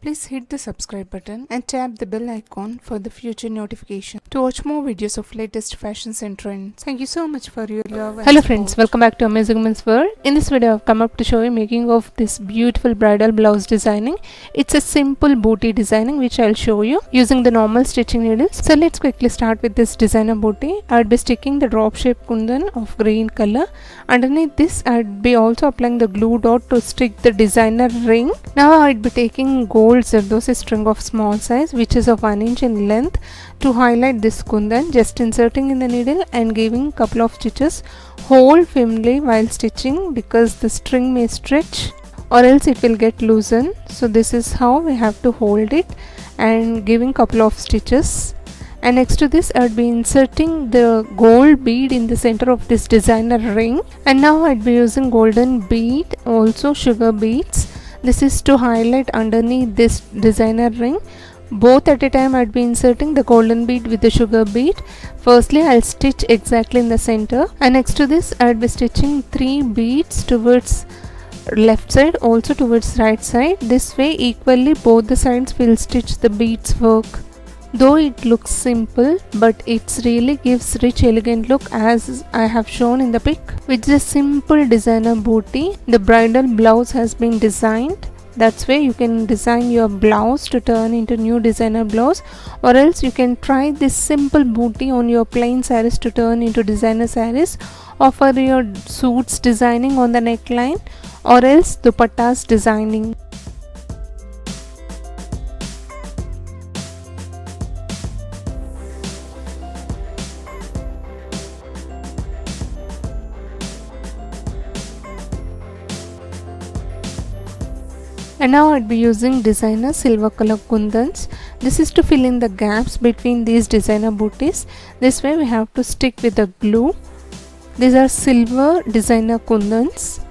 Please hit the subscribe button and tap the bell icon for the future notification to watch more videos of latest fashions and trends. Thank you so much for your love and Hello support. friends, welcome back to Amazing Women's World. In this video I've come up to show you making of this beautiful bridal blouse designing. It's a simple booty designing which I'll show you using the normal stitching needles. So let's quickly start with this designer booty. I'd be sticking the drop shape kundan of green color. Underneath this I'd be also applying the glue dot to stick the designer ring. Now I'd be taking gold zardosi string of small size which is of 1 inch in length to highlight this kundan, just inserting in the needle and giving couple of stitches. Hold firmly while stitching because the string may stretch or else it will get loosened. So this is how we have to hold it and giving couple of stitches. And next to this I'd be inserting the gold bead in the center of this designer ring, and now I'd be using golden bead, also sugar beads. This is to highlight underneath this designer ring. Both at a time I'd be inserting the golden bead with the sugar bead. Firstly I'll stitch exactly in the center, and next to this I'd be stitching 3 beads towards left side, also towards right side. This way equally both the sides will stitch the beads work. Though it looks simple, but it really gives rich elegant look as I have shown in the pic. With this simple designer booty, the bridal blouse has been designed. That's why you can design your blouse to turn into new designer blouse, or else you can try this simple booty on your plain sarees to turn into designer sarees, or for your suits designing on the neckline, or else dupattas designing. And now I'd be using designer silver color kundans. This is to fill in the gaps between these designer booties. This way we have to stick with the glue. These are silver designer kundans.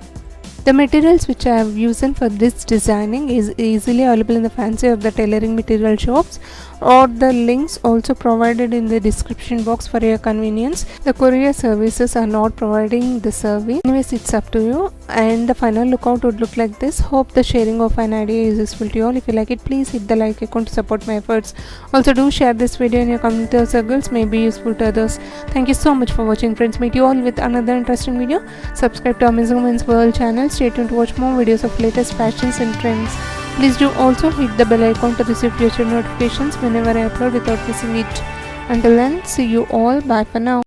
The materials which I have used for this designing is easily available in the fancy or the tailoring material shops, or the links also provided in the description box for your convenience. The courier services are not providing the service. Anyways, it's up to you, and the final lookout would look like this. Hope the sharing of an idea is useful to you all. If you like it, please hit the like icon to support my efforts. Also do share this video in your community or circles, may be useful to others. Thank you so much for watching friends. Meet you all with another interesting video. Subscribe to Amazing Women's World channel. Stay tuned to watch more videos of latest fashions and trends. Please do also hit the bell icon to receive future notifications whenever I upload without missing it. Until then, see you all. Bye for now.